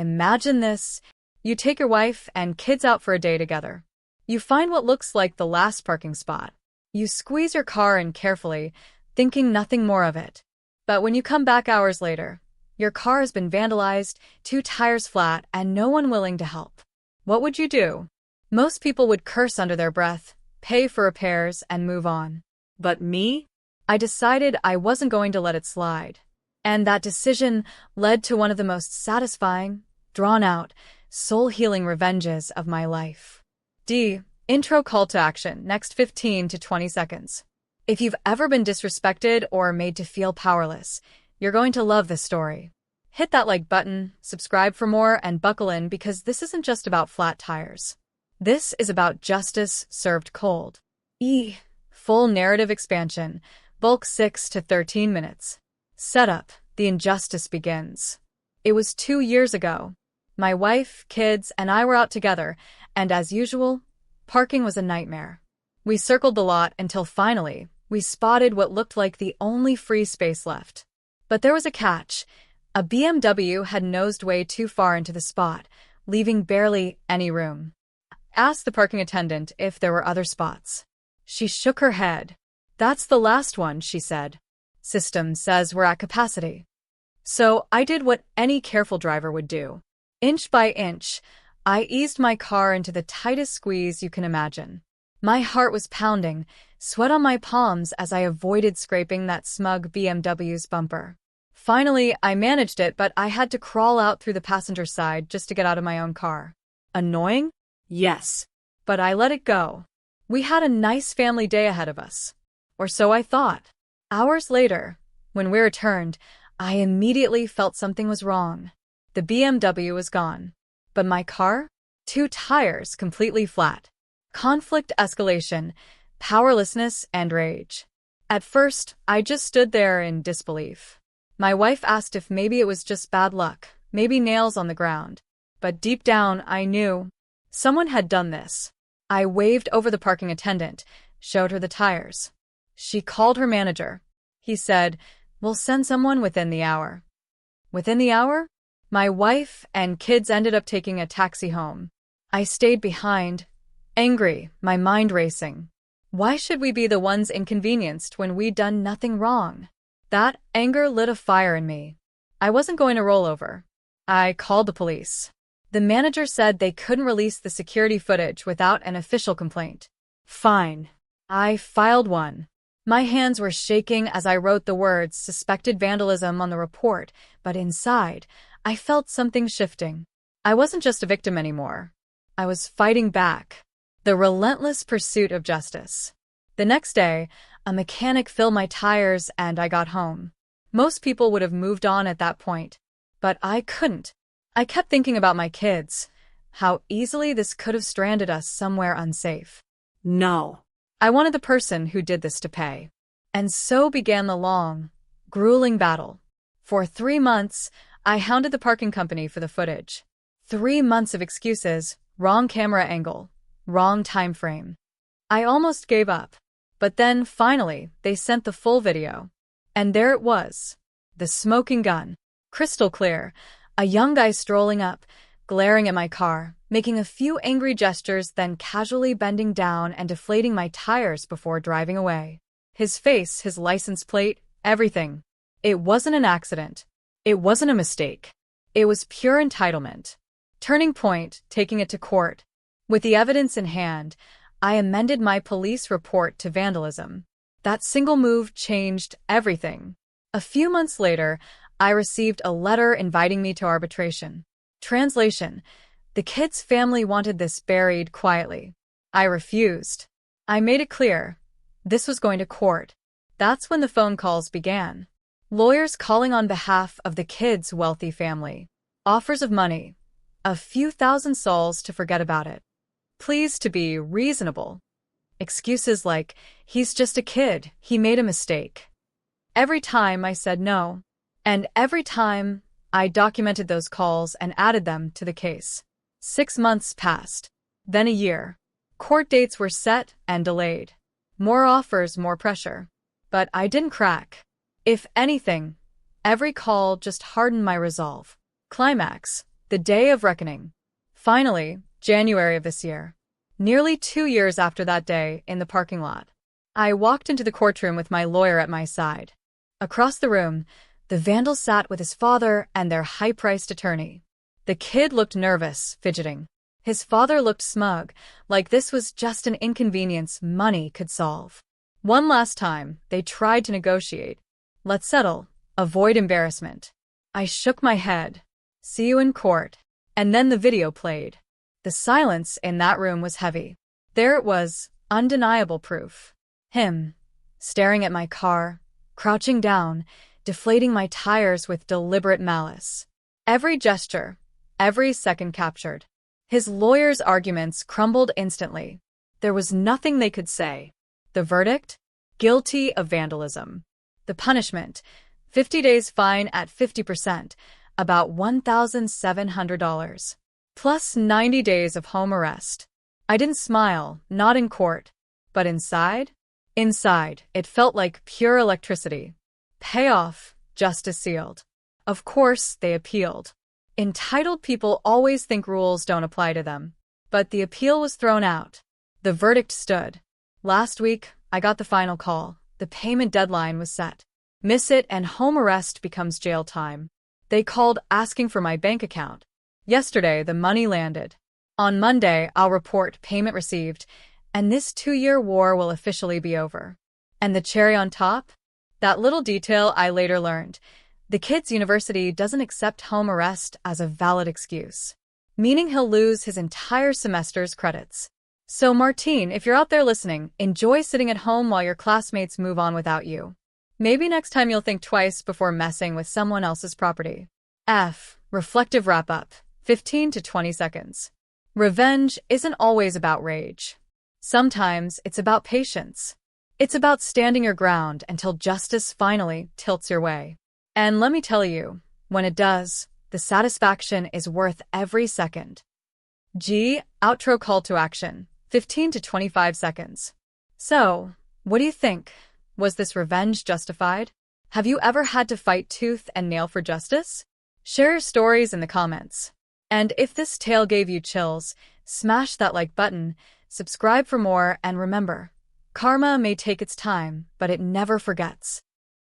Imagine this. You take your wife and kids out for a day together. You find what looks like the last parking spot. You squeeze your car in carefully, thinking nothing more of it. But when you come back hours later, your car has been vandalized, 2 tires flat, and no one willing to help. What would you do? Most people would curse under their breath, pay for repairs, and move on. But me? I decided I wasn't going to let it slide. And that decision led to one of the most satisfying, drawn-out, soul-healing revenges of my life. Intro call to action, next 15 to 20 seconds. If you've ever been disrespected or made to feel powerless, you're going to love this story. Hit that like button, subscribe for more, and buckle in because this isn't just about flat tires. This is about justice served cold. Full narrative expansion, bulk 6 to 13 minutes. Setup, the injustice begins. It was 2 years ago. My wife, kids, and I were out together, and as usual, parking was a nightmare. We circled the lot until finally, we spotted what looked like the only free space left. But there was a catch. A BMW had nosed way too far into the spot, leaving barely any room. I asked the parking attendant if there were other spots. She shook her head. "That's the last one," she said. "System says we're at capacity." So I did what any careful driver would do. Inch by inch, I eased my car into the tightest squeeze you can imagine. My heart was pounding, sweat on my palms as I avoided scraping that smug BMW's bumper. Finally, I managed it, but I had to crawl out through the passenger side just to get out of my own car. Annoying? Yes. But I let it go. We had a nice family day ahead of us. Or so I thought. Hours later, when we returned, I immediately felt something was wrong. The BMW was gone. But my car? 2 tires completely flat. Conflict escalation, powerlessness, and rage. At first, I just stood there in disbelief. My wife asked if maybe it was just bad luck, maybe nails on the ground. But deep down, I knew someone had done this. I waved over the parking attendant, showed her the tires. She called her manager. He said, "We'll send someone within the hour." Within the hour? My wife and kids ended up taking a taxi home. I stayed behind, angry, my mind racing. Why should we be the ones inconvenienced when we'd done nothing wrong? That anger lit a fire in me. I wasn't going to roll over. I called the police. The manager said they couldn't release the security footage without an official complaint. Fine. I filed one. My hands were shaking as I wrote the words "suspected vandalism" on the report, but inside, I felt something shifting. I wasn't just a victim anymore. I was fighting back. The relentless pursuit of justice. The next day, a mechanic filled my tires and I got home. Most people would have moved on at that point, but I couldn't. I kept thinking about my kids, how easily this could have stranded us somewhere unsafe. No. I wanted the person who did this to pay. And so began the long, grueling battle. For 3 months, I hounded the parking company for the footage. 3 months of excuses, wrong camera angle, wrong time frame. I almost gave up. But then, finally, they sent the full video. And there it was. The smoking gun. Crystal clear. A young guy strolling up, glaring at my car, making a few angry gestures, then casually bending down and deflating my tires before driving away. His face, his license plate, everything. It wasn't an accident. It wasn't a mistake. It was pure entitlement. Turning point, taking it to court. With the evidence in hand, I amended my police report to vandalism. That single move changed everything. A few months later, I received a letter inviting me to arbitration. Translation: the kid's family wanted this buried quietly. I refused. I made it clear. This was going to court. That's when the phone calls began. Lawyers calling on behalf of the kid's wealthy family. Offers of money. A few thousand sols to forget about it. Pleas to be reasonable. Excuses like, "He's just a kid, he made a mistake." Every time I said no. And every time, I documented those calls and added them to the case. 6 months passed. Then a year. Court dates were set and delayed. More offers, more pressure. But I didn't crack. If anything, every call just hardened my resolve. Climax. The day of reckoning. Finally, January of this year. Nearly 2 years after that day, in the parking lot. I walked into the courtroom with my lawyer at my side. Across the room, the vandal sat with his father and their high-priced attorney. The kid looked nervous, fidgeting. His father looked smug, like this was just an inconvenience money could solve. One last time, they tried to negotiate. Let's settle. Avoid embarrassment. I shook my head. See you in court. And then the video played. The silence in that room was heavy. There it was, undeniable proof. Him, staring at my car, crouching down, deflating my tires with deliberate malice. Every gesture, every second captured. His lawyer's arguments crumbled instantly. There was nothing they could say. The verdict? Guilty of vandalism. The punishment? 50 days fine at 50%, about $1,700. Plus 90 days of home arrest. I didn't smile, not in court. But inside? Inside, it felt like pure electricity. Payoff, justice sealed. Of course, they appealed. Entitled people always think rules don't apply to them. But the appeal was thrown out. The verdict stood. Last week, I got the final call. The payment deadline was set. Miss it and home arrest becomes jail time. They called asking for my bank account. Yesterday, the money landed. On Monday, I'll report payment received, and this 2-year war will officially be over. And the cherry on top? That little detail I later learned. The kid's university doesn't accept home arrest as a valid excuse, meaning he'll lose his entire semester's credits. So Martine, if you're out there listening, enjoy sitting at home while your classmates move on without you. Maybe next time you'll think twice before messing with someone else's property. Reflective wrap-up, 15 to 20 seconds. Revenge isn't always about rage. Sometimes it's about patience. It's about standing your ground until justice finally tilts your way. And let me tell you, when it does, the satisfaction is worth every second. Outro call to action, 15 to 25 seconds. So, what do you think? Was this revenge justified? Have you ever had to fight tooth and nail for justice? Share your stories in the comments. And if this tale gave you chills, smash that like button, subscribe for more, and remember, karma may take its time, but it never forgets.